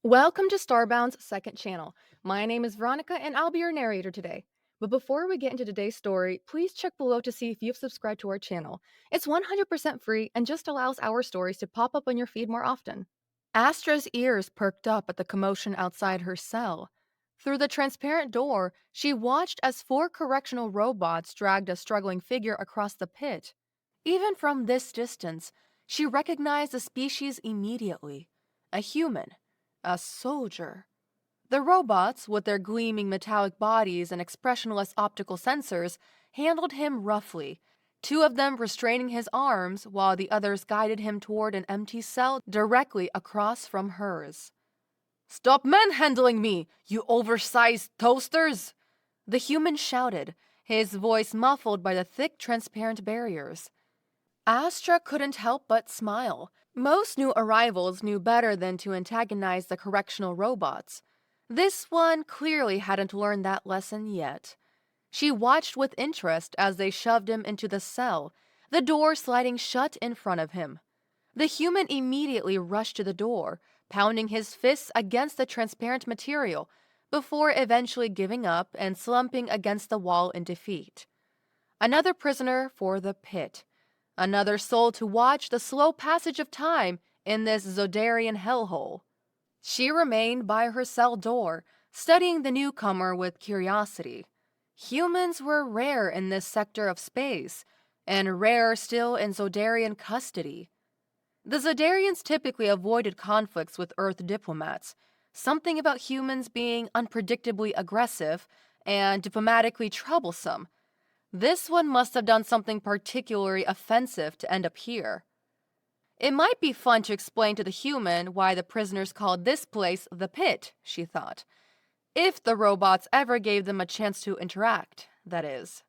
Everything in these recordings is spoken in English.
Welcome to Starbound's second channel. My name is Veronica and I'll be your narrator today. But before we get into today's story, please check below to see if you've subscribed to our channel. It's 100% free and just allows our stories to pop up on your feed more often. Astra's ears perked up at the commotion outside her cell. Through the transparent door, she watched as four correctional robots dragged a struggling figure across the pit. Even from this distance, she recognized the species immediately. A human. A soldier. The robots, with their gleaming metallic bodies and expressionless optical sensors, handled him roughly, two of them restraining his arms while the others guided him toward an empty cell directly across from hers. "Stop manhandling me, you oversized toasters!" The human shouted, his voice muffled by the thick, transparent barriers. Astra couldn't help but smile. Most new arrivals knew better than to antagonize the correctional robots. This one clearly hadn't learned that lesson yet. She watched with interest as they shoved him into the cell, the door sliding shut in front of him. The human immediately rushed to the door, pounding his fists against the transparent material, before eventually giving up and slumping against the wall in defeat. Another prisoner for the pit. Another soul to watch the slow passage of time in this Zodarian hellhole. She remained by her cell door, studying the newcomer with curiosity. Humans were rare in this sector of space, and rarer still in Zodarian custody. The Zodarians typically avoided conflicts with Earth diplomats, something about humans being unpredictably aggressive and diplomatically troublesome. This one must have done something particularly offensive to end up here. It might be fun to explain to the human why the prisoners called this place the pit, she thought. If the robots ever gave them a chance to interact, that is.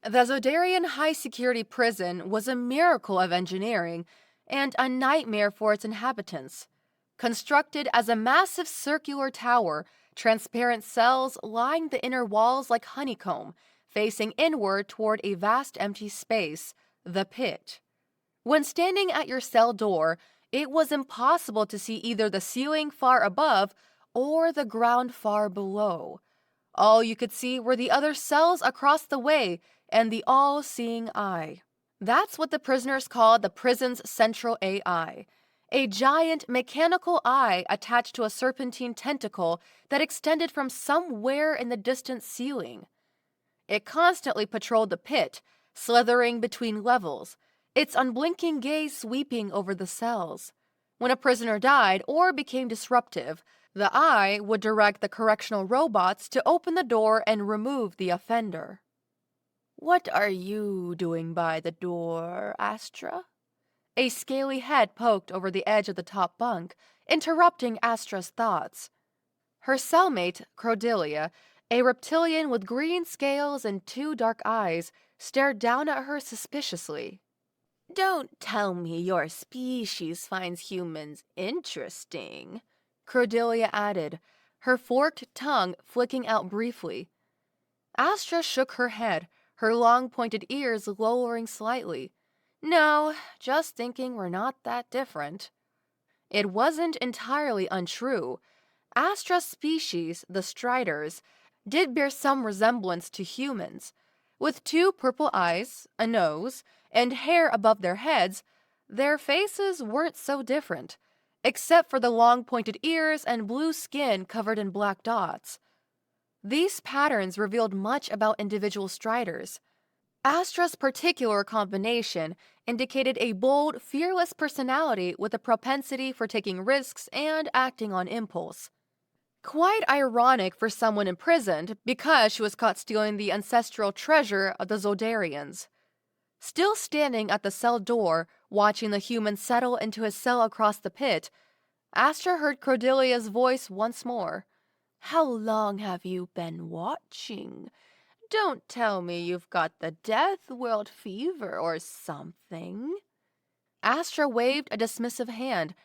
The Zodarian high-security prison was a miracle of engineering and a nightmare for its inhabitants. Constructed as a massive circular tower, transparent cells lined the inner walls like honeycomb, facing inward toward a vast empty space, the pit. When standing at your cell door, it was impossible to see either the ceiling far above or the ground far below. All you could see were the other cells across the way and the all-seeing eye. That's what the prisoners called the prison's central AI, a giant mechanical eye attached to a serpentine tentacle that extended from somewhere in the distant ceiling. It constantly patrolled the pit, slithering between levels, its unblinking gaze sweeping over the cells. When a prisoner died or became disruptive, the eye would direct the correctional robots to open the door and remove the offender. "What are you doing by the door, Astra?" A scaly head poked over the edge of the top bunk, interrupting Astra's thoughts. Her cellmate, Cordelia, a reptilian with green scales and two dark eyes, stared down at her suspiciously. "Don't tell me your species finds humans interesting," Cordelia added, her forked tongue flicking out briefly. Astra shook her head, her long pointed ears lowering slightly. "No, just thinking we're not that different." It wasn't entirely untrue. Astra's species, the Striders, did bear some resemblance to humans. With two purple eyes, a nose, and hair above their heads, their faces weren't so different, except for the long pointed ears and blue skin covered in black dots. These patterns revealed much about individual Striders. Astra's particular combination indicated a bold, fearless personality with a propensity for taking risks and acting on impulse. Quite ironic for someone imprisoned because she was caught stealing the ancestral treasure of the Zodarians. Still standing at the cell door, watching the human settle into his cell across the pit, Astra heard Cordelia's voice once more. "How long have you been watching? Don't tell me you've got the death world fever or something." Astra waved a dismissive hand.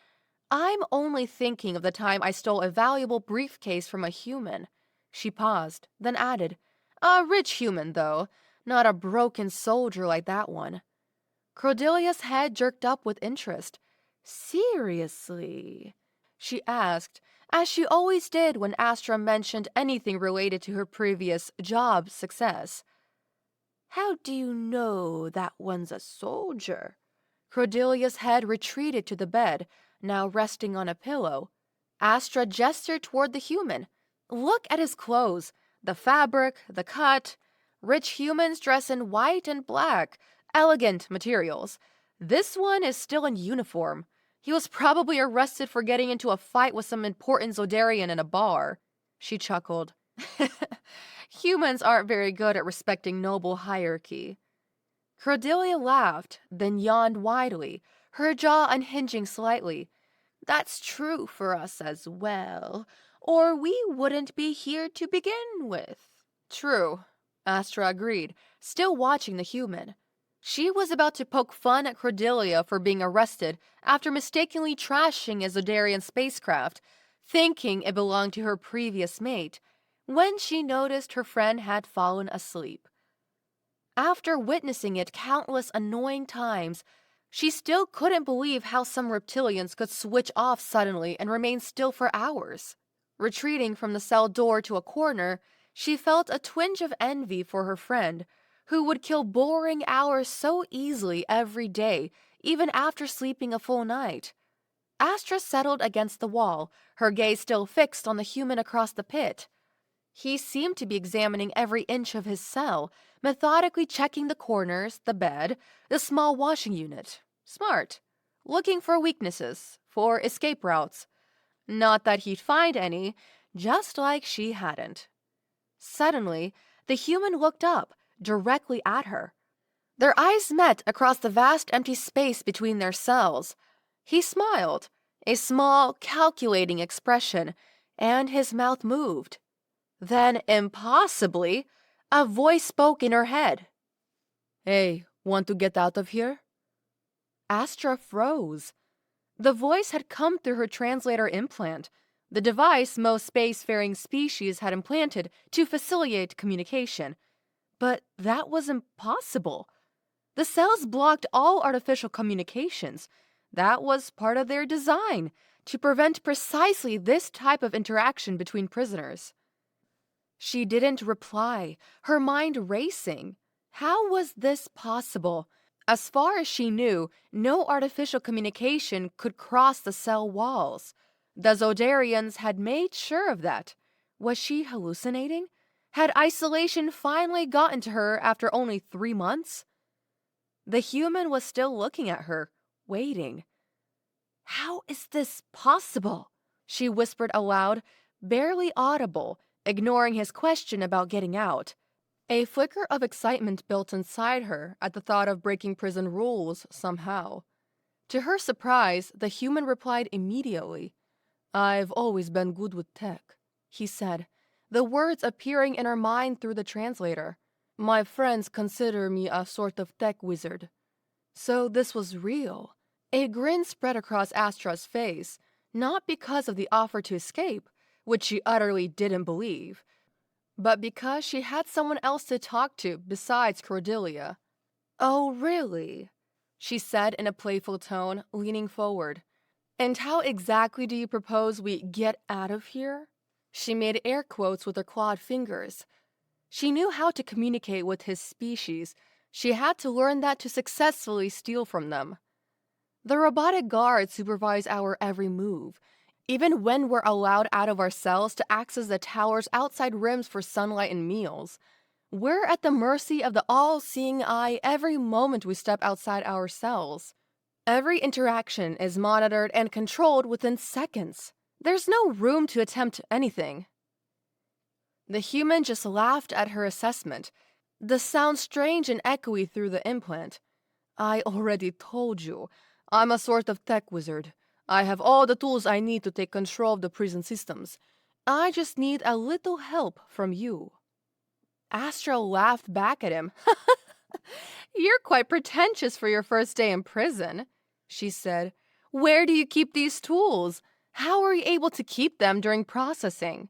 "I'm only thinking of the time I stole a valuable briefcase from a human." She paused, then added, "A rich human, though, not a broken soldier like that one." Cordelia's head jerked up with interest. "Seriously? she asked, as she always did when Astra mentioned anything related to her previous job success. How do you know that one's a soldier? Cordelia's head retreated to the bed, now resting on a pillow. Astra gestured toward the human. Look at his clothes, the fabric, the cut. Rich humans dress in white and black, elegant materials. This one is still in uniform. He was probably arrested for getting into a fight with some important Zodarian in a bar. She chuckled. Humans aren't very good at respecting noble hierarchy. Cordelia laughed, then yawned widely, her jaw unhinging slightly. That's true for us as well, or we wouldn't be here to begin with. True, Astra agreed, still watching the human. She was about to poke fun at Cordelia for being arrested after mistakenly trashing a Zodarian spacecraft, thinking it belonged to her previous mate, when she noticed her friend had fallen asleep. After witnessing it countless annoying times, she still couldn't believe how some reptilians could switch off suddenly and remain still for hours. Retreating from the cell door to a corner, she felt a twinge of envy for her friend, who would kill boring hours so easily every day, even after sleeping a full night. Astra settled against the wall, her gaze still fixed on the human across the pit. He seemed to be examining every inch of his cell, methodically checking the corners, the bed, the small washing unit. Smart. Looking for weaknesses, for escape routes. Not that he'd find any, just like she hadn't. Suddenly, the human looked up, directly at her. Their eyes met across the vast empty space between their cells. He smiled, a small, calculating expression, and his mouth moved. Then, impossibly, a voice spoke in her head. Hey, want to get out of here? Astra froze. The voice had come through her translator implant, the device most spacefaring species had implanted to facilitate communication. But that was impossible. The cells blocked all artificial communications. That was part of their design, to prevent precisely this type of interaction between prisoners. She didn't reply, her mind racing. How was this possible? As far as she knew, no artificial communication could cross the cell walls. The Zodarians had made sure of that. Was she hallucinating? Had isolation finally gotten to her after only 3 months? The human was still looking at her, waiting. How is this possible? She whispered aloud, barely audible, ignoring his question about getting out. A flicker of excitement built inside her at the thought of breaking prison rules somehow. To her surprise, the human replied immediately. I've always been good with tech, he said, the words appearing in her mind through the translator. My friends consider me a sort of tech wizard. So this was real. A grin spread across Astra's face, not because of the offer to escape, which she utterly didn't believe, but because she had someone else to talk to besides Cordelia. Oh, really? She said in a playful tone, leaning forward. And how exactly do you propose we get out of here? She made air quotes with her clawed fingers. She knew how to communicate with his species. She had to learn that to successfully steal from them. The robotic guards supervise our every move, even when we're allowed out of our cells to access the tower's outside rims for sunlight and meals. We're at the mercy of the all-seeing eye every moment we step outside our cells. Every interaction is monitored and controlled within seconds. There's no room to attempt anything. The human just laughed at her assessment, the sound strange and echoey through the implant. I already told you, I'm a sort of tech wizard. I have all the tools I need to take control of the prison systems. I just need a little help from you. Astra laughed back at him. You're quite pretentious for your first day in prison, she said. Where do you keep these tools? How are you able to keep them during processing?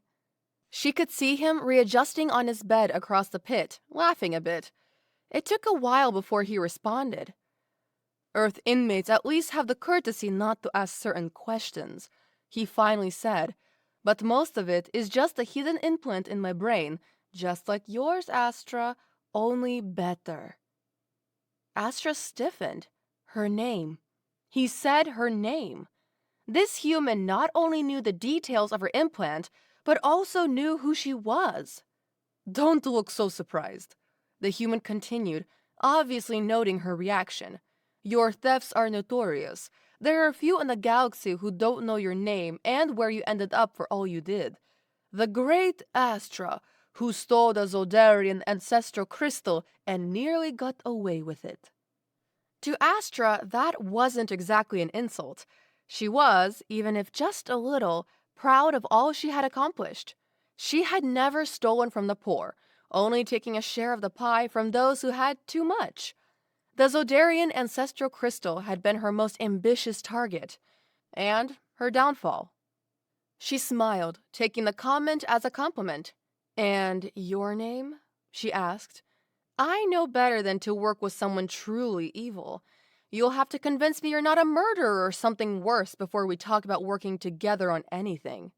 She could see him readjusting on his bed across the pit, laughing a bit. It took a while before he responded. Earth inmates at least have the courtesy not to ask certain questions. he finally said. But most of it is just a hidden implant in my brain, just like yours, Astra, only better. Astra stiffened. Her name. He said her name. This human not only knew the details of her implant, but also knew who she was. Don't look so surprised, the human continued, obviously noting her reaction. Your thefts are notorious. There are few in the galaxy who don't know your name and where you ended up for all you did. The great Astra, who stole the Zodarian ancestral crystal and nearly got away with it. To Astra, that wasn't exactly an insult. She was, even if just a little, proud of all she had accomplished. She had never stolen from the poor, only taking a share of the pie from those who had too much. The Zodarian ancestral crystal had been her most ambitious target, and her downfall. She smiled, taking the comment as a compliment. "And your name?" she asked. "I know better than to work with someone truly evil. You'll have to convince me you're not a murderer or something worse before we talk about working together on anything."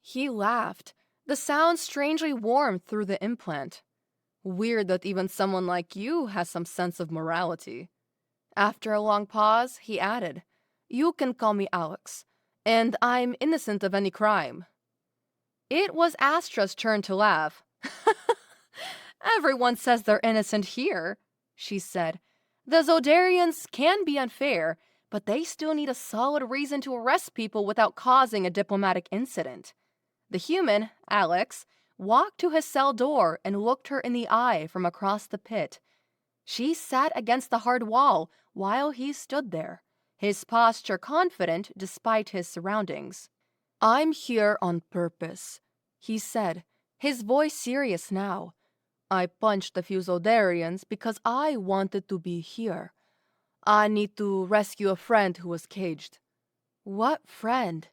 He laughed. The sound strangely warmed through the implant. "Weird that even someone like you has some sense of morality." After a long pause, he added, "You can call me Alex, and I'm innocent of any crime." It was Astra's turn to laugh. "Everyone says they're innocent here," she said. "The Zodarians can be unfair, but they still need a solid reason to arrest people without causing a diplomatic incident." The human, Alex, walked to his cell door and looked her in the eye from across the pit. She sat against the hard wall while he stood there, his posture confident despite his surroundings. "I'm here on purpose," he said, his voice serious now. "I punched a few Zodarians because I wanted to be here. I need to rescue a friend who was caged." "What friend?"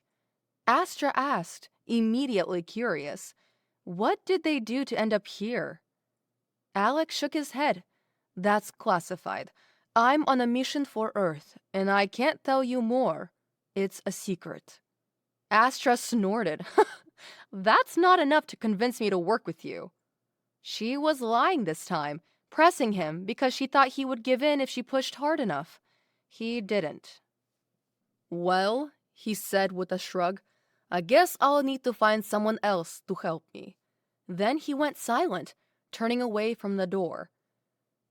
Astra asked, immediately curious. What did they do to end up here? Alex shook his head. "That's classified. I'm on a mission for Earth, and I can't tell you more. It's a secret." Astra snorted. "That's not enough to convince me to work with you." She was lying this time, pressing him because she thought he would give in if she pushed hard enough. He didn't. "Well," he said with a shrug, "I guess I'll need to find someone else to help me." Then he went silent, turning away from the door.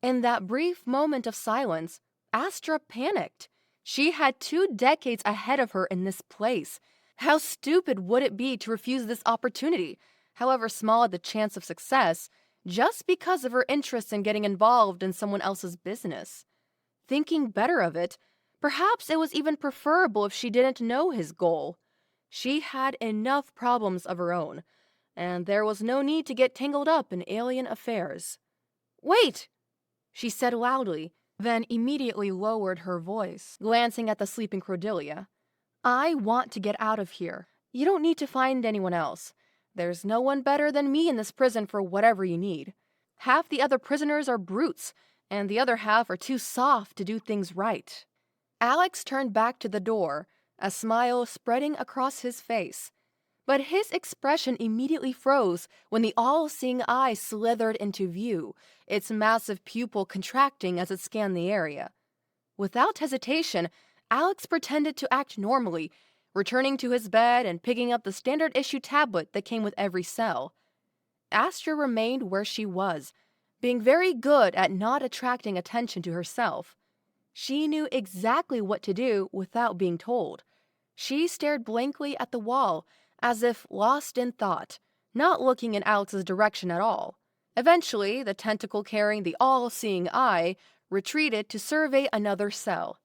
In that brief moment of silence, Astra panicked. She had 2 decades ahead of her in this place. How stupid would it be to refuse this opportunity, however small the chance of success, just because of her interest in getting involved in someone else's business? Thinking better of it, perhaps it was even preferable if she didn't know his goal. She had enough problems of her own, and there was no need to get tangled up in alien affairs. "Wait!" she said loudly, then immediately lowered her voice, glancing at the sleeping Cordelia. "I want to get out of here. You don't need to find anyone else. There's no one better than me in this prison for whatever you need. Half the other prisoners are brutes, and the other half are too soft to do things right." Alex turned back to the door, a smile spreading across his face. But his expression immediately froze when the all-seeing eye slithered into view, its massive pupil contracting as it scanned the area. Without hesitation, Alex pretended to act normally, returning to his bed and picking up the standard-issue tablet that came with every cell. Astra remained where she was, being very good at not attracting attention to herself. She knew exactly what to do without being told. She stared blankly at the wall, as if lost in thought, not looking in Alex's direction at all. Eventually, the tentacle carrying the all-seeing eye retreated to survey another cell.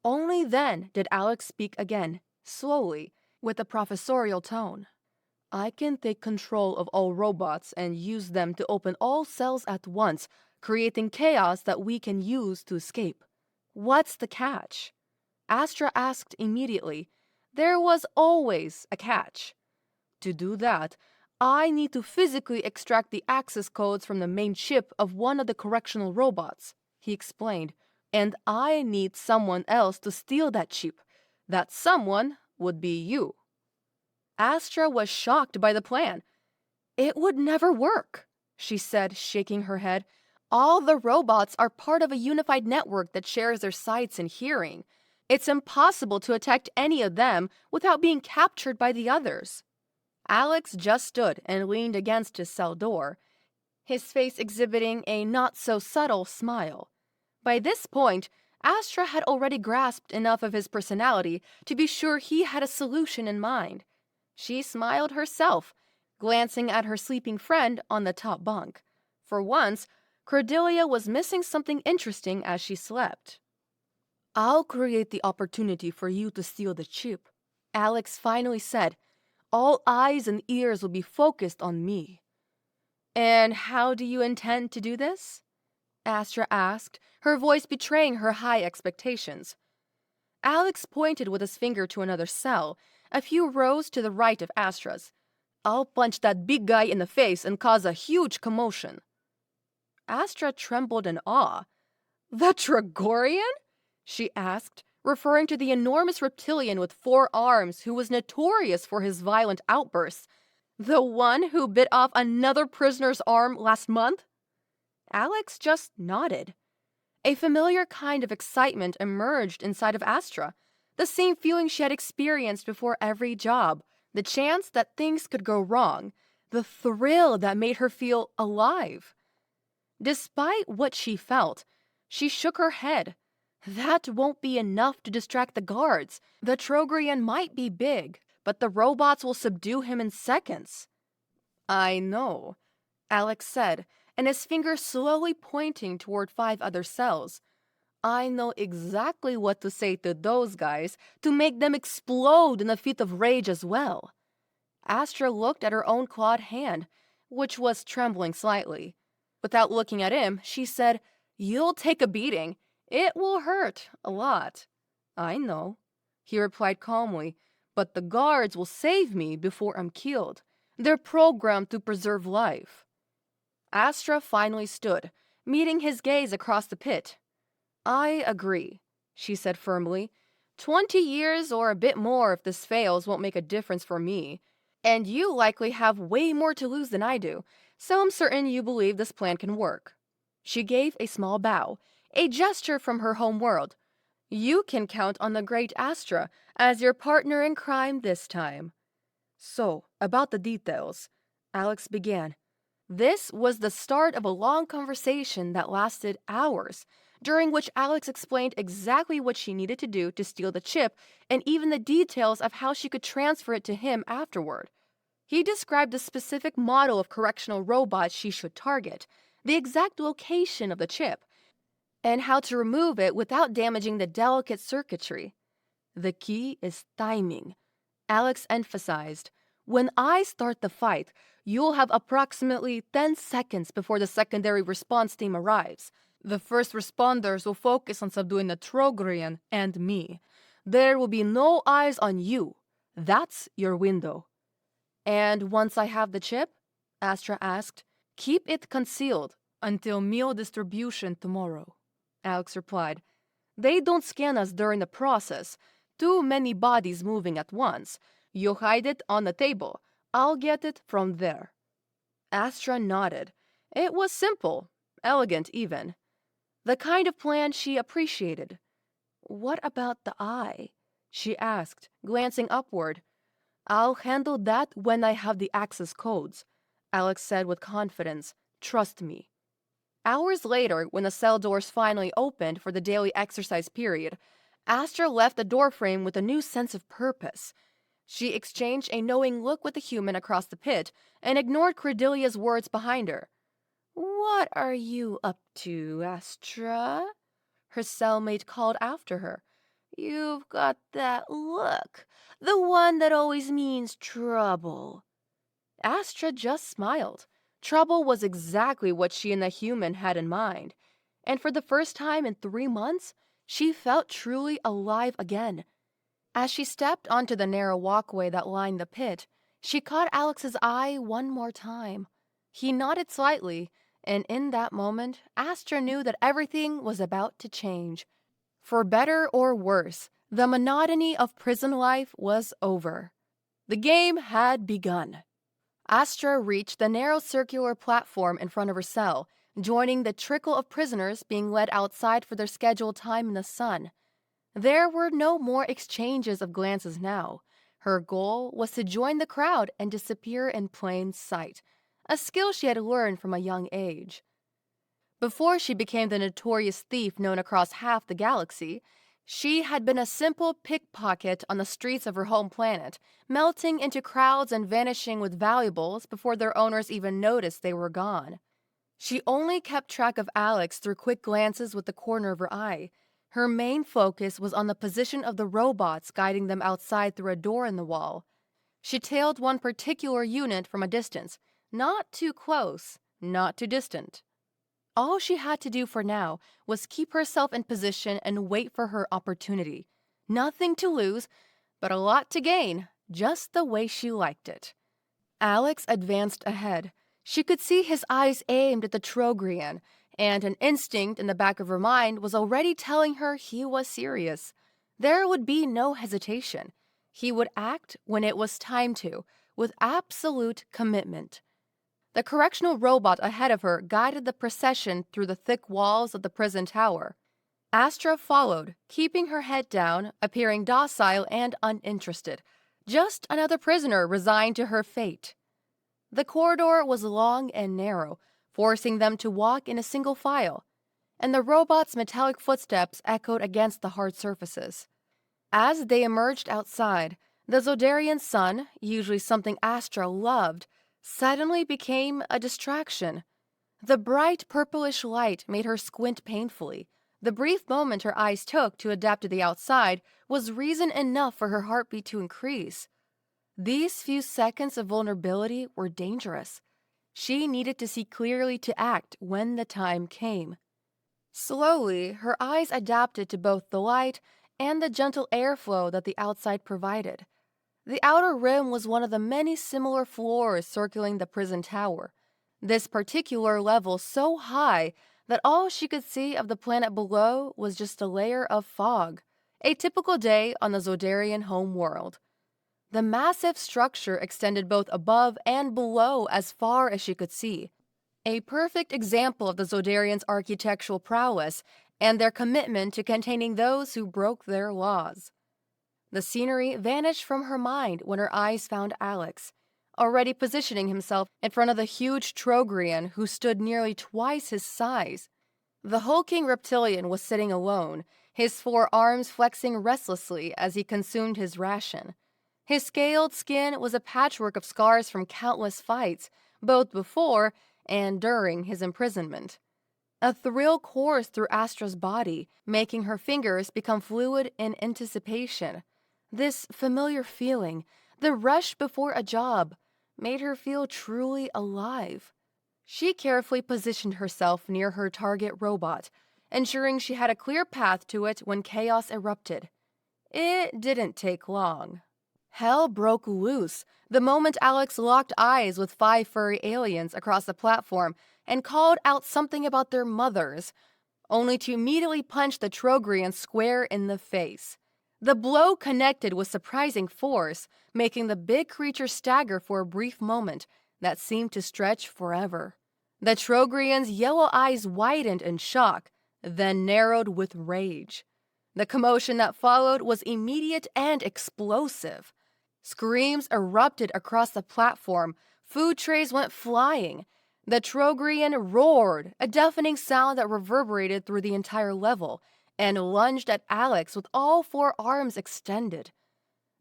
Only then did Alex speak again, slowly, with a professorial tone. "I can take control of all robots and use them to open all cells at once, creating chaos that we can use to escape." "What's the catch?" Astra asked immediately. There was always a catch. "To do that, I need to physically extract the access codes from the main chip of one of the correctional robots," he explained. "And I need someone else to steal that chip. That someone would be you." Astra was shocked by the plan. "It would never work," she said, shaking her head. "All the robots are part of a unified network that shares their sights and hearing. It's impossible to attack any of them without being captured by the others." Alex just stood and leaned against his cell door, his face exhibiting a not-so-subtle smile. By this point, Astra had already grasped enough of his personality to be sure he had a solution in mind. She smiled herself, glancing at her sleeping friend on the top bunk. For once, Cordelia was missing something interesting as she slept. "I'll create the opportunity for you to steal the chip," Alex finally said. "All eyes and ears will be focused on me." "And how do you intend to do this?" Astra asked, her voice betraying her high expectations. Alex pointed with his finger to another cell, a few rows to the right of Astra's. "I'll punch that big guy in the face and cause a huge commotion." Astra trembled in awe. "The Tragorian?" she asked, referring to the enormous reptilian with 4 arms who was notorious for his violent outbursts. "The one who bit off another prisoner's arm last month?" Alex just nodded. A familiar kind of excitement emerged inside of Astra, the same feeling she had experienced before every job, the chance that things could go wrong, the thrill that made her feel alive. Despite what she felt, she shook her head. That won't be enough to distract the guards. The Trogrian might be big, but the robots will subdue him in seconds. "I know," Alex said, and his finger slowly pointing toward 5 other cells. "I know exactly what to say to those guys to make them explode in a fit of rage as well." Astra looked at her own clawed hand, which was trembling slightly. Without looking at him, she said, "You'll take a beating. It will hurt a lot." "I know," he replied calmly, "but the guards will save me before I'm killed. They're programmed to preserve life." Astra finally stood, meeting his gaze across the pit. "I agree," she said firmly. 20 years or a bit more if this fails won't make a difference for me. And you likely have way more to lose than I do, so I'm certain you believe this plan can work." She gave a small bow, a gesture from her home world. "You can count on the great Astra as your partner in crime this time." "So, about the details," Alex began. This was the start of a long conversation that lasted hours, during which Alex explained exactly what she needed to do to steal the chip and even the details of how she could transfer it to him afterward. He described the specific model of correctional robot she should target, the exact location of the chip, and how to remove it without damaging the delicate circuitry. "The key is timing," Alex emphasized. "When I start the fight, you'll have approximately 10 seconds before the secondary response team arrives. The first responders will focus on subduing the Trogrian and me. There will be no eyes on you. That's your window." "And once I have the chip?" Astra asked. "Keep it concealed until meal distribution tomorrow," Alex replied. "They don't scan us during the process. Too many bodies moving at once. You hide it on the table. I'll get it from there." Astra nodded. It was simple, elegant even. The kind of plan she appreciated. "What about the eye?" she asked, glancing upward. "I'll handle that when I have the access codes," Alex said with confidence. "Trust me." Hours later, when the cell doors finally opened for the daily exercise period, Astra left the doorframe with a new sense of purpose. She exchanged a knowing look with the human across the pit and ignored Cordelia's words behind her. "What are you up to, Astra?" her cellmate called after her. "You've got that look, the one that always means trouble." Astra just smiled. Trouble was exactly what she and the human had in mind. And for the first time in 3 months, she felt truly alive again. As she stepped onto the narrow walkway that lined the pit, she caught Alex's eye one more time. He nodded slightly, and in that moment, Astra knew that everything was about to change. For better or worse, the monotony of prison life was over. The game had begun. Astra reached the narrow circular platform in front of her cell, joining the trickle of prisoners being led outside for their scheduled time in the sun. There were no more exchanges of glances now. Her goal was to join the crowd and disappear in plain sight, a skill she had learned from a young age. Before she became the notorious thief known across half the galaxy, she had been a simple pickpocket on the streets of her home planet, melting into crowds and vanishing with valuables before their owners even noticed they were gone. She only kept track of Alex through quick glances with the corner of her eye. Her main focus was on the position of the robots guiding them outside through a door in the wall. She tailed one particular unit from a distance, not too close, not too distant. All she had to do for now was keep herself in position and wait for her opportunity. Nothing to lose, but a lot to gain, just the way she liked it. Alex advanced ahead. She could see his eyes aimed at the Trogrian, and an instinct in the back of her mind was already telling her he was serious. There would be no hesitation. He would act when it was time to, with absolute commitment. The correctional robot ahead of her guided the procession through the thick walls of the prison tower. Astra followed, keeping her head down, appearing docile and uninterested. Just another prisoner resigned to her fate. The corridor was long and narrow, forcing them to walk in a single file, and the robot's metallic footsteps echoed against the hard surfaces. As they emerged outside, the Zodarian sun, usually something Astra loved, suddenly became a distraction. The bright purplish light made her squint painfully. The brief moment her eyes took to adapt to the outside was reason enough for her heartbeat to increase. These few seconds of vulnerability were dangerous. She needed to see clearly to act when the time came. Slowly, her eyes adapted to both the light and the gentle airflow that the outside provided. The outer rim was one of the many similar floors circling the prison tower. This particular level so high that all she could see of the planet below was just a layer of fog, a typical day on the Zodarian home world. The massive structure extended both above and below as far as she could see, a perfect example of the Zodarians' architectural prowess and their commitment to containing those who broke their laws. The scenery vanished from her mind when her eyes found Alex, already positioning himself in front of the huge Trogrian who stood nearly twice his size. The hulking reptilian was sitting alone, his 4 arms flexing restlessly as he consumed his ration. His scaled skin was a patchwork of scars from countless fights, both before and during his imprisonment. A thrill coursed through Astra's body, making her fingers become fluid in anticipation. This familiar feeling, the rush before a job, made her feel truly alive. She carefully positioned herself near her target robot, ensuring she had a clear path to it when chaos erupted. It didn't take long. Hell broke loose the moment Alex locked eyes with 5 furry aliens across the platform and called out something about their mothers, only to immediately punch the Trogrian square in the face. The blow connected with surprising force, making the big creature stagger for a brief moment that seemed to stretch forever. The Trogrian's yellow eyes widened in shock, then narrowed with rage. The commotion that followed was immediate and explosive. Screams erupted across the platform, food trays went flying. The Trogrian roared, a deafening sound that reverberated through the entire level, and lunged at Alex with all 4 arms extended.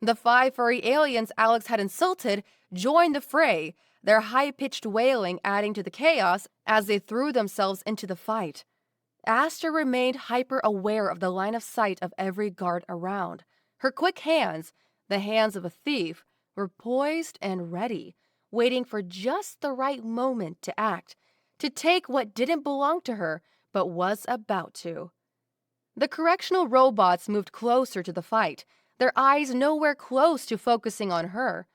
The 5 furry aliens Alex had insulted joined the fray, their high-pitched wailing adding to the chaos as they threw themselves into the fight. Astra remained hyper-aware of the line of sight of every guard around. Her quick hands, the hands of a thief, were poised and ready, waiting for just the right moment to act, to take what didn't belong to her but was about to. The correctional robots moved closer to the fight, their eyes nowhere close to focusing on her.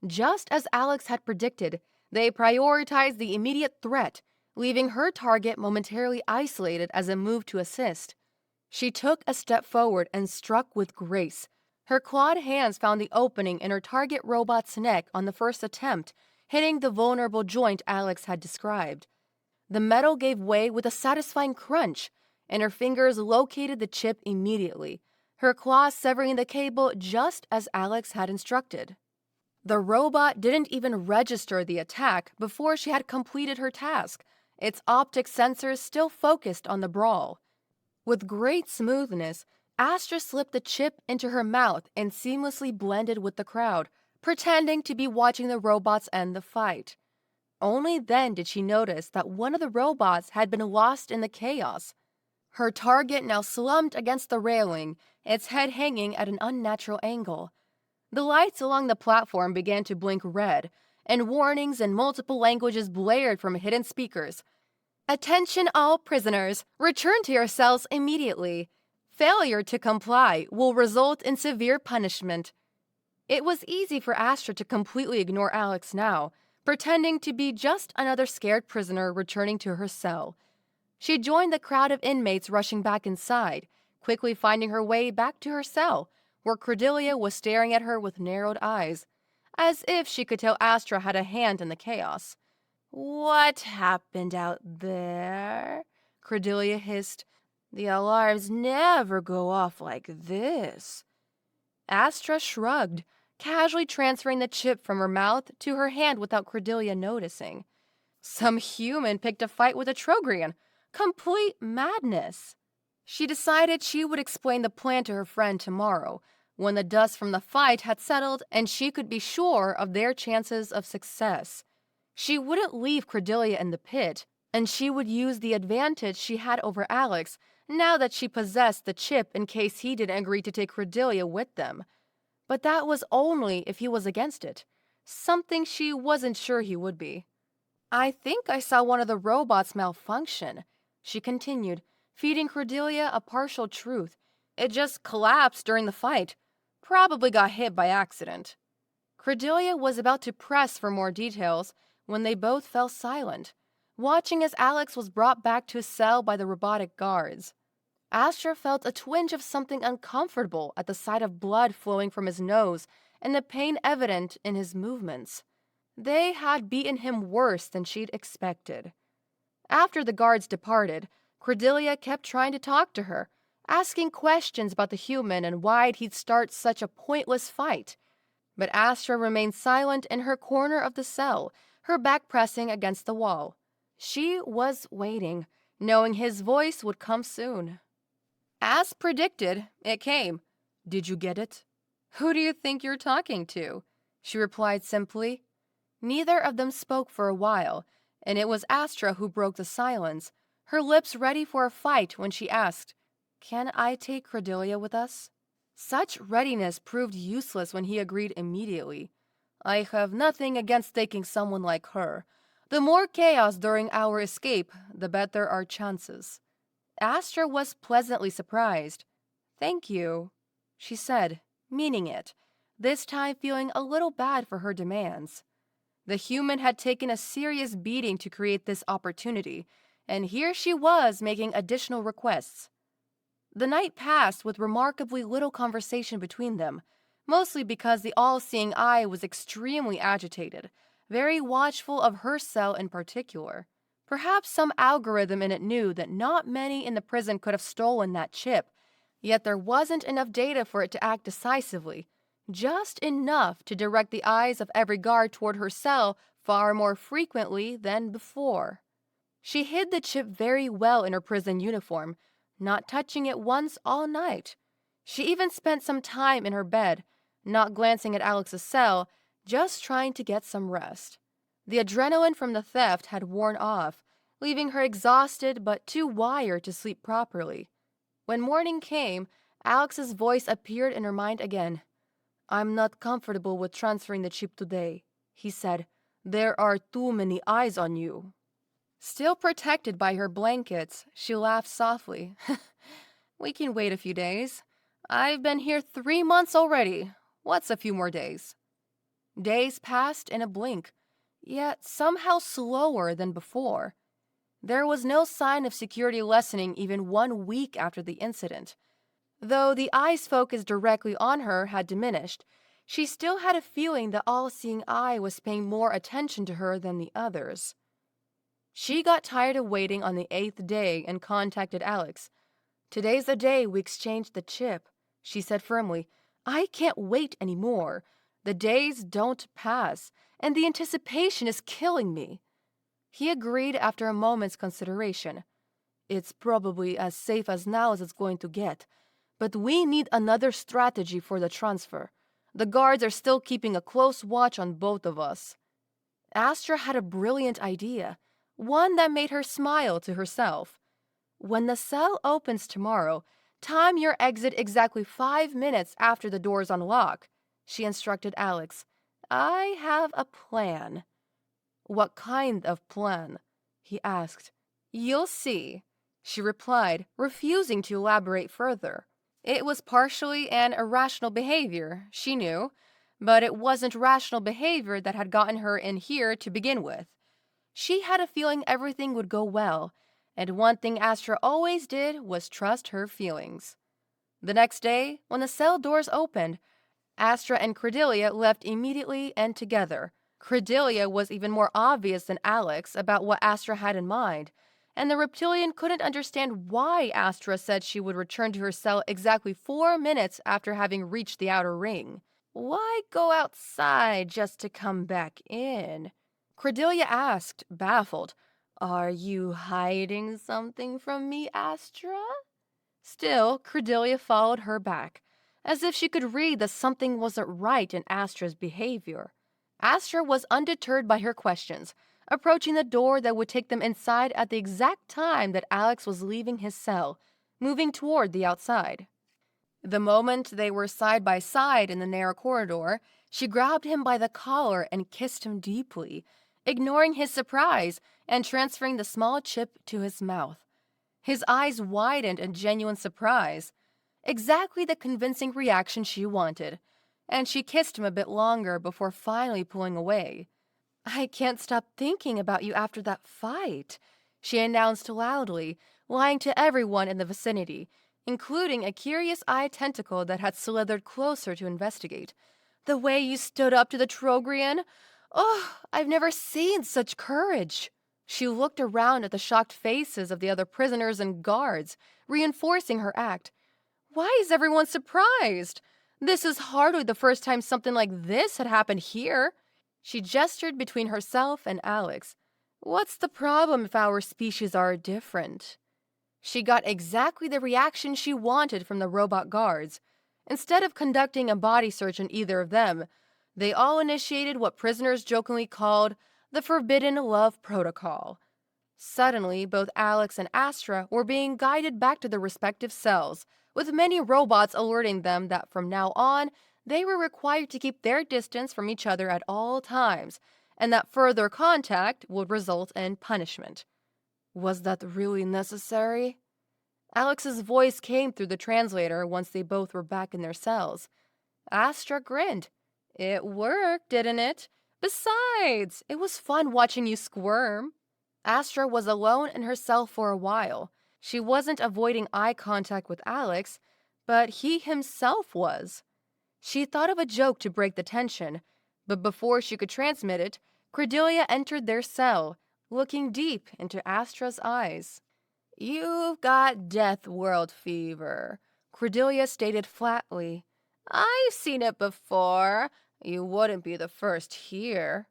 Just as Alex had predicted, they prioritized the immediate threat, leaving her target momentarily isolated as a move to assist. She took a step forward and struck with grace, Her clawed hands found the opening in her target robot's neck on the first attempt, hitting the vulnerable joint Alex had described. The metal gave way with a satisfying crunch, and her fingers located the chip immediately, her claws severing the cable just as Alex had instructed. The robot didn't even register the attack before she had completed her task, its optic sensors still focused on the brawl. With great smoothness, Astra slipped the chip into her mouth and seamlessly blended with the crowd, pretending to be watching the robots end the fight. Only then did she notice that one of the robots had been lost in the chaos. Her target now slumped against the railing, its head hanging at an unnatural angle. The lights along the platform began to blink red, and warnings in multiple languages blared from hidden speakers. Attention all prisoners, return to your cells immediately. Failure to comply will result in severe punishment. It was easy for Astra to completely ignore Alex now, pretending to be just another scared prisoner returning to her cell. She joined the crowd of inmates rushing back inside, quickly finding her way back to her cell, where Cordelia was staring at her with narrowed eyes, as if she could tell Astra had a hand in the chaos. "What happened out there?" Cordelia hissed. "The alarms never go off like this." Astra shrugged, casually transferring the chip from her mouth to her hand without Cordelia noticing. Some human picked a fight with a Trogrian. Complete madness. She decided she would explain the plan to her friend tomorrow, when the dust from the fight had settled and she could be sure of their chances of success. She wouldn't leave Cordelia in the pit, and she would use the advantage she had over Alex now that she possessed the chip in case he didn't agree to take Cordelia with them. But that was only if he was against it, something she wasn't sure he would be. "I think I saw one of the robots malfunction," she continued, feeding Cordelia a partial truth. "It just collapsed during the fight. Probably got hit by accident." Cordelia was about to press for more details when they both fell silent, watching as Alex was brought back to his cell by the robotic guards. Astra felt a twinge of something uncomfortable at the sight of blood flowing from his nose and the pain evident in his movements. They had beaten him worse than she'd expected. After the guards departed, Cordelia kept trying to talk to her, asking questions about the human and why he'd start such a pointless fight. But Astra remained silent in her corner of the cell, her back pressing against the wall. She was waiting, knowing his voice would come soon. As predicted, it came. "Did you get it?" "Who do you think you're talking to?" she replied simply. Neither of them spoke for a while, and it was Astra who broke the silence, her lips ready for a fight when she asked, "Can I take Cordelia with us?" Such readiness proved useless when he agreed immediately. "I have nothing against taking someone like her. The more chaos during our escape, the better our chances." Astra was pleasantly surprised. "Thank you," she said, meaning it, this time feeling a little bad for her demands. The human had taken a serious beating to create this opportunity, and here she was making additional requests. The night passed with remarkably little conversation between them, mostly because the all-seeing eye was extremely agitated, very watchful of her cell in particular. Perhaps some algorithm in it knew that not many in the prison could have stolen that chip, yet there wasn't enough data for it to act decisively, just enough to direct the eyes of every guard toward her cell far more frequently than before. She hid the chip very well in her prison uniform, not touching it once all night. She even spent some time in her bed, not glancing at Alex's cell, just trying to get some rest. The adrenaline from the theft had worn off, leaving her exhausted but too wired to sleep properly. When morning came, Alex's voice appeared in her mind again. "I'm not comfortable with transferring the chip today," he said. "There are too many eyes on you." Still protected by her blankets, she laughed softly. "We can wait a few days. I've been here 3 months already. What's a few more days?" Days passed in a blink, yet somehow slower than before. There was no sign of security lessening even 1 week after the incident. Though the eye's focus directly on her had diminished, she still had a feeling the all-seeing eye was paying more attention to her than the others. She got tired of waiting on the 8th day and contacted Alex. "Today's the day we exchange the chip," she said firmly. "I can't wait anymore. The days don't pass, and the anticipation is killing me." He agreed after a moment's consideration. "It's probably as safe as now as it's going to get, but we need another strategy for the transfer. The guards are still keeping a close watch on both of us." Astra had a brilliant idea, one that made her smile to herself. "When the cell opens tomorrow, time your exit exactly 5 minutes after the doors unlock," she instructed Alex. "I have a plan." "What kind of plan?" he asked. "You'll see," she replied, refusing to elaborate further. It was partially an irrational behavior, she knew, but it wasn't rational behavior that had gotten her in here to begin with. She had a feeling everything would go well, and one thing Astra always did was trust her feelings. The next day, when the cell doors opened, Astra and Cordelia left immediately and together. Cordelia was even more obvious than Alex about what Astra had in mind, and the reptilian couldn't understand why Astra said she would return to her cell exactly 4 minutes after having reached the outer ring. Why go outside just to come back in? Cordelia asked, baffled. "Are you hiding something from me, Astra?" Still, Cordelia followed her back, as if she could read that something wasn't right in Astra's behavior. Astra was undeterred by her questions, approaching the door that would take them inside at the exact time that Alex was leaving his cell, moving toward the outside. The moment they were side by side in the narrow corridor, she grabbed him by the collar and kissed him deeply, ignoring his surprise and transferring the small chip to his mouth. His eyes widened in genuine surprise, exactly the convincing reaction she wanted, and she kissed him a bit longer before finally pulling away. "I can't stop thinking about you after that fight," she announced loudly, lying to everyone in the vicinity, including a curious-eyed tentacle that had slithered closer to investigate. "The way you stood up to the Trogrian! Oh, I've never seen such courage!" She looked around at the shocked faces of the other prisoners and guards, reinforcing her act. "Why is everyone surprised? This is hardly the first time something like this had happened here." She gestured between herself and Alex. "What's the problem if our species are different?" She got exactly the reaction she wanted from the robot guards. Instead of conducting a body search on either of them, they all initiated what prisoners jokingly called the Forbidden Love Protocol. Suddenly, both Alex and Astra were being guided back to their respective cells, with many robots alerting them that from now on, they were required to keep their distance from each other at all times, and that further contact would result in punishment. Was that really necessary? Alex's voice came through the translator once they both were back in their cells. Astra grinned. "It worked, didn't it? Besides, it was fun watching you squirm." Astra was alone in her cell for a while. She wasn't avoiding eye contact with Alex, but he himself was. She thought of a joke to break the tension, but before she could transmit it, Cordelia entered their cell, looking deep into Astra's eyes. "You've got Death World fever," Cordelia stated flatly. "I've seen it before. You wouldn't be the first here."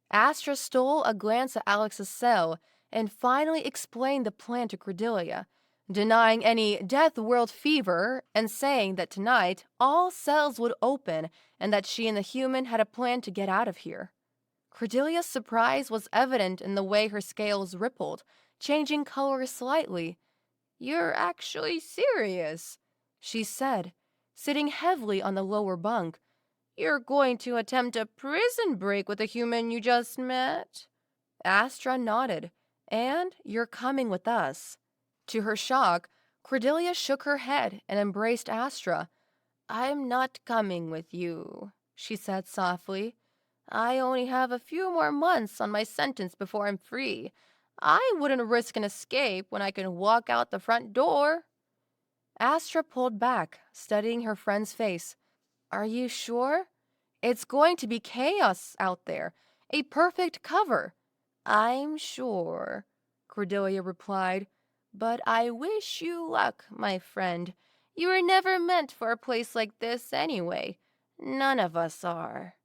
Astra stole a glance at Alex's cell and finally explained the plan to Cordelia, denying any Death World fever and saying that tonight all cells would open and that she and the human had a plan to get out of here. Cordelia's surprise was evident in the way her scales rippled, changing color slightly. "You're actually serious," she said, sitting heavily on the lower bunk. "You're going to attempt a prison break with a human you just met?" Astra nodded. "And you're coming with us." To her shock, Cordelia shook her head and embraced Astra. "I'm not coming with you," she said softly. "I only have a few more months on my sentence before I'm free. I wouldn't risk an escape when I can walk out the front door." Astra pulled back, studying her friend's face. Are you sure? It's going to be chaos out there. A perfect cover. I'm sure, Cordelia replied. But I wish you luck, my friend. You were never meant for a place like this anyway. None of us are.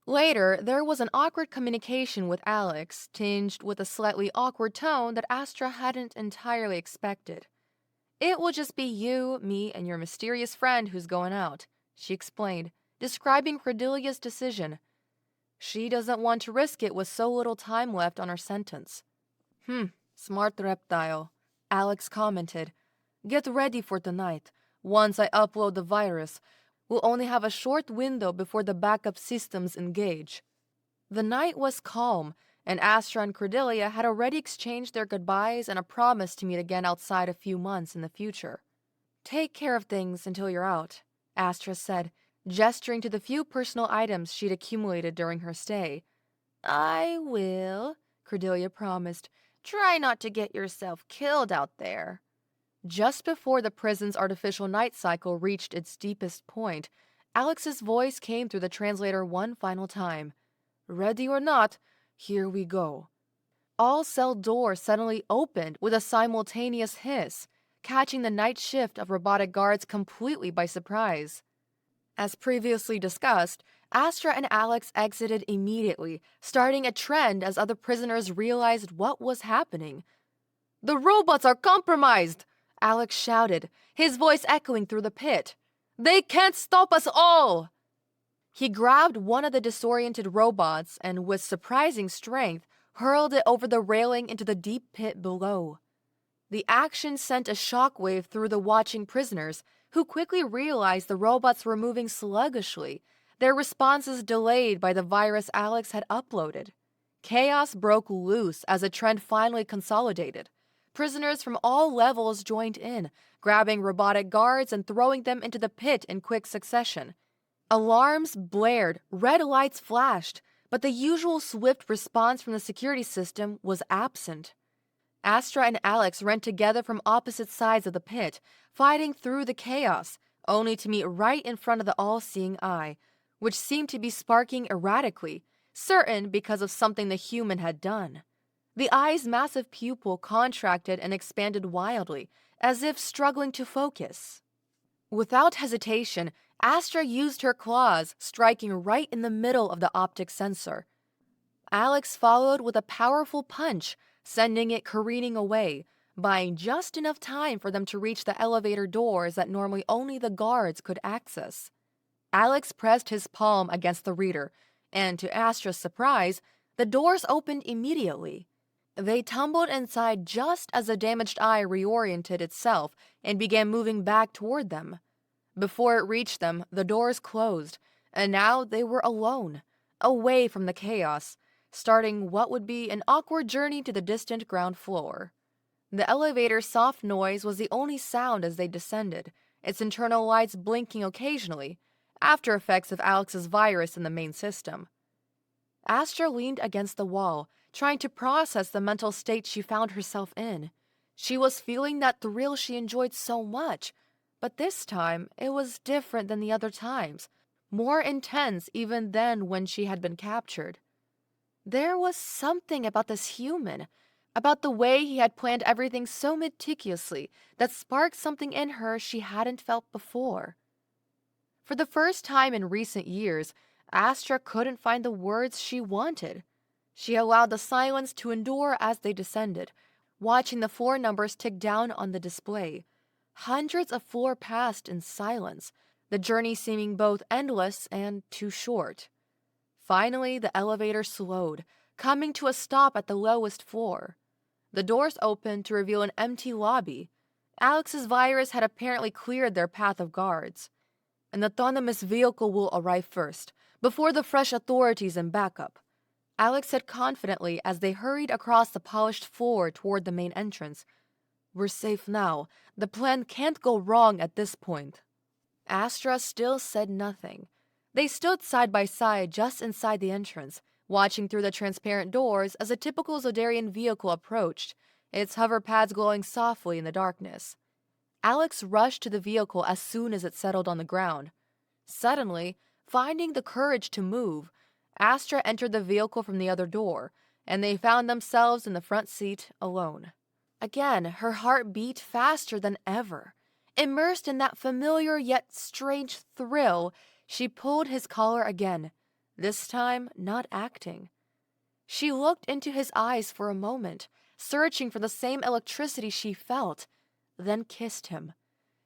Later, there was an awkward communication with Alex, tinged with a slightly awkward tone that Astra hadn't entirely expected. It will just be you, me, and your mysterious friend who's going out, she explained, describing Cordelia's decision. She doesn't want to risk it with so little time left on her sentence. Smart reptile, Alex commented. Get ready for tonight. Once I upload the virus, we'll only have a short window before the backup systems engage. The night was calm, and Astra and Cordelia had already exchanged their goodbyes and a promise to meet again outside a few months in the future. Take care of things until you're out, Astra said, gesturing to the few personal items she'd accumulated during her stay. I will, Cordelia promised. Try not to get yourself killed out there. Just before the prison's artificial night cycle reached its deepest point, Alex's voice came through the translator one final time. Ready or not, here we go. All cell doors suddenly opened with a simultaneous hiss, catching the night shift of robotic guards completely by surprise. As previously discussed, Astra and Alex exited immediately, starting a trend as other prisoners realized what was happening. The robots are compromised! Alex shouted, his voice echoing through the pit. They can't stop us all! He grabbed one of the disoriented robots and, with surprising strength, hurled it over the railing into the deep pit below. The action sent a shockwave through the watching prisoners, who quickly realized the robots were moving sluggishly, their responses delayed by the virus Alex had uploaded. Chaos broke loose as the trend finally consolidated. Prisoners from all levels joined in, grabbing robotic guards and throwing them into the pit in quick succession. Alarms blared, red lights flashed, but the usual swift response from the security system was absent. Astra and Alex ran together from opposite sides of the pit, fighting through the chaos, only to meet right in front of the all-seeing eye, which seemed to be sparking erratically, certain because of something the human had done. The eye's massive pupil contracted and expanded wildly, as if struggling to focus. Without hesitation, Astra used her claws, striking right in the middle of the optic sensor. Alex followed with a powerful punch, sending it careening away, buying just enough time for them to reach the elevator doors that normally only the guards could access. Alex pressed his palm against the reader, and to Astra's surprise, the doors opened immediately. They tumbled inside just as the damaged eye reoriented itself and began moving back toward them. Before it reached them, the doors closed, and now they were alone, away from the chaos, starting what would be an awkward journey to the distant ground floor. The elevator's soft noise was the only sound as they descended, its internal lights blinking occasionally, after effects of Alex's virus in the main system. Astra leaned against the wall, trying to process the mental state she found herself in. She was feeling that thrill she enjoyed so much, but this time it was different than the other times, more intense even than when she had been captured. There was something about this human, about the way he had planned everything so meticulously, that sparked something in her she hadn't felt before. For the first time in recent years, Astra couldn't find the words she wanted. She allowed the silence to endure as they descended, watching the floor numbers tick down on the display. Hundreds of floors passed in silence, the journey seeming both endless and too short. Finally, the elevator slowed, coming to a stop at the lowest floor. The doors opened to reveal an empty lobby. Alex's virus had apparently cleared their path of guards. An autonomous vehicle will arrive first, before the fresh authorities and backup, Alex said confidently as they hurried across the polished floor toward the main entrance. We're safe now. The plan can't go wrong at this point. Astra still said nothing. They stood side by side just inside the entrance, watching through the transparent doors as a typical Zodarian vehicle approached, its hover pads glowing softly in the darkness. Alex rushed to the vehicle as soon as it settled on the ground. Suddenly, finding the courage to move, Astra entered the vehicle from the other door, and they found themselves in the front seat alone. Again, her heart beat faster than ever. Immersed in that familiar yet strange thrill, she pulled his collar again, this time not acting. She looked into his eyes for a moment, searching for the same electricity she felt, then kissed him.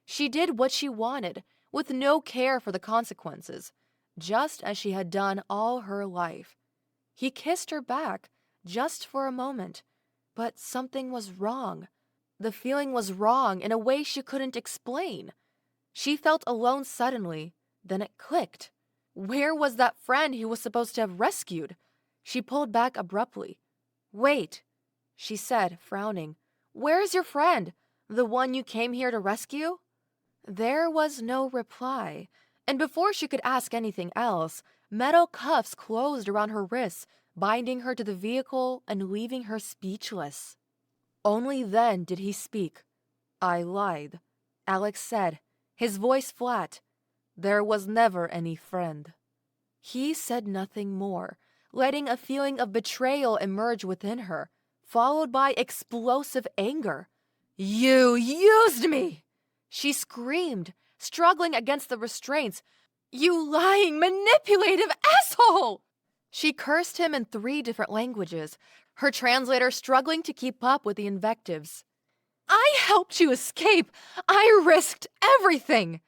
She did what she wanted, with no care for the consequences, just as she had done all her life. He kissed her back, just for a moment, but something was wrong. The feeling was wrong in a way she couldn't explain. She felt alone suddenly, then it clicked. Where was that friend he was supposed to have rescued? She pulled back abruptly. "Wait," she said, frowning. "Where's your friend? The one you came here to rescue?" There was no reply, and before she could ask anything else, metal cuffs closed around her wrists, binding her to the vehicle and leaving her speechless. Only then did he speak. "I lied," Alex said, his voice flat. "There was never any friend." He said nothing more, letting a feeling of betrayal emerge within her, followed by explosive anger. "You used me!" She screamed, struggling against the restraints. "You lying, manipulative asshole!" She cursed him in 3 different languages, her translator struggling to keep up with the invectives. "I helped you escape! I risked everything!"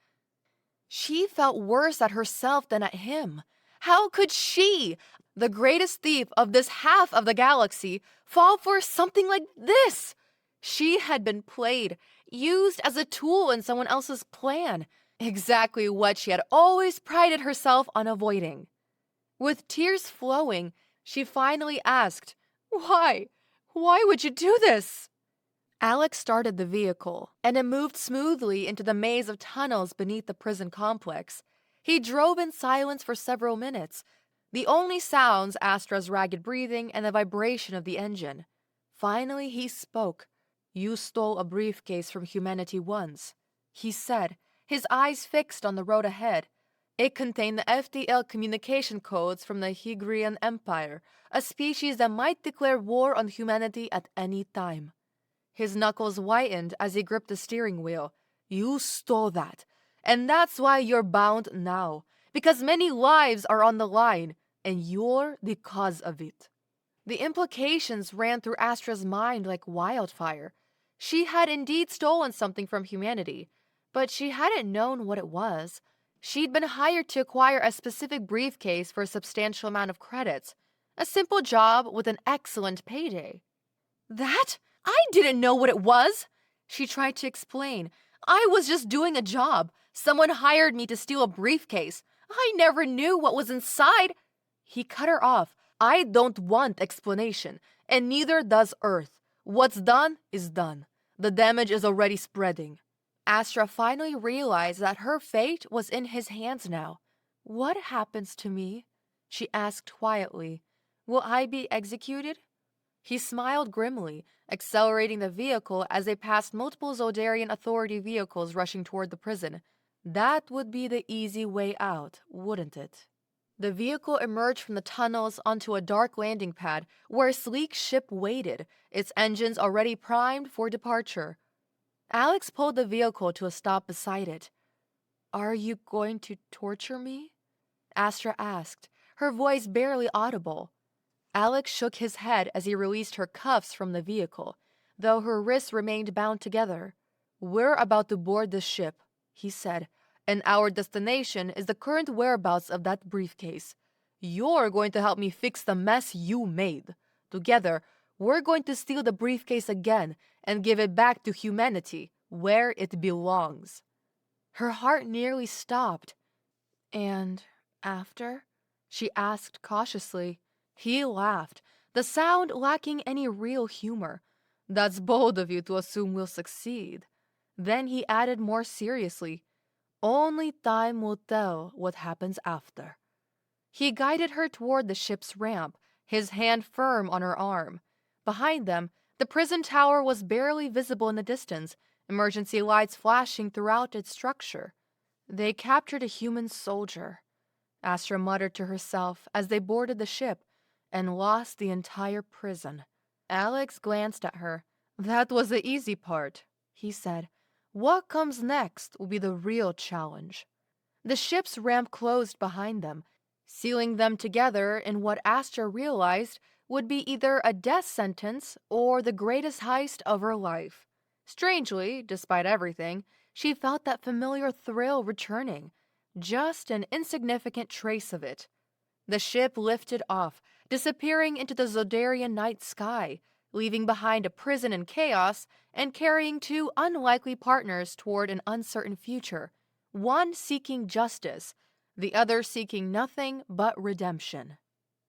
She felt worse at herself than at him. How could she, the greatest thief of this half of the galaxy, fall for something like this? She had been played, used as a tool in someone else's plan, exactly what she had always prided herself on avoiding. With tears flowing, she finally asked, "Why? Why would you do this?" Alex started the vehicle, and it moved smoothly into the maze of tunnels beneath the prison complex. He drove in silence for several minutes, the only sounds Astra's ragged breathing and the vibration of the engine. Finally he spoke. "You stole a briefcase from humanity once," he said, his eyes fixed on the road ahead. "It contained the FDL communication codes from the Hygrian Empire, a species that might declare war on humanity at any time." His knuckles whitened as he gripped the steering wheel. "You stole that, and that's why you're bound now, because many lives are on the line, and you're the cause of it." The implications ran through Astra's mind like wildfire. She had indeed stolen something from humanity, but she hadn't known what it was. She'd been hired to acquire a specific briefcase for a substantial amount of credits, a simple job with an excellent payday. "That? I didn't know what it was," she tried to explain. "I was just doing a job. Someone hired me to steal a briefcase. I never knew what was inside." He cut her off. "I don't want explanation, and neither does Earth. What's done is done. The damage is already spreading." Astra finally realized that her fate was in his hands now. "What happens to me?" she asked quietly. "Will I be executed?" He smiled grimly, accelerating the vehicle as they passed multiple Zodarian Authority vehicles rushing toward the prison. That would be the easy way out, wouldn't it? The vehicle emerged from the tunnels onto a dark landing pad where a sleek ship waited, its engines already primed for departure. Alex pulled the vehicle to a stop beside it. "Are you going to torture me?" Astra asked, her voice barely audible. Alex shook his head as he released her cuffs from the vehicle, though her wrists remained bound together. "We're about to board the ship," he said, "and our destination is the current whereabouts of that briefcase. You're going to help me fix the mess you made. Together, we're going to steal the briefcase again and give it back to humanity, where it belongs." Her heart nearly stopped. "And after?" she asked cautiously. He laughed, the sound lacking any real humor. "That's bold of you to assume we'll succeed." Then he added more seriously, "Only time will tell what happens after." He guided her toward the ship's ramp, his hand firm on her arm. Behind them, the prison tower was barely visible in the distance, emergency lights flashing throughout its structure. They captured a human soldier, Astra muttered to herself as they boarded the ship, and lost the entire prison. Alex glanced at her. That was the easy part, he said. What comes next will be the real challenge. The ship's ramp closed behind them, sealing them together in what Astra realized would be either a death sentence or the greatest heist of her life. Strangely, despite everything, she felt that familiar thrill returning, just an insignificant trace of it. The ship lifted off, disappearing into the Zodarian night sky, leaving behind a prison in chaos and carrying two unlikely partners toward an uncertain future, one seeking justice, the other seeking nothing but redemption.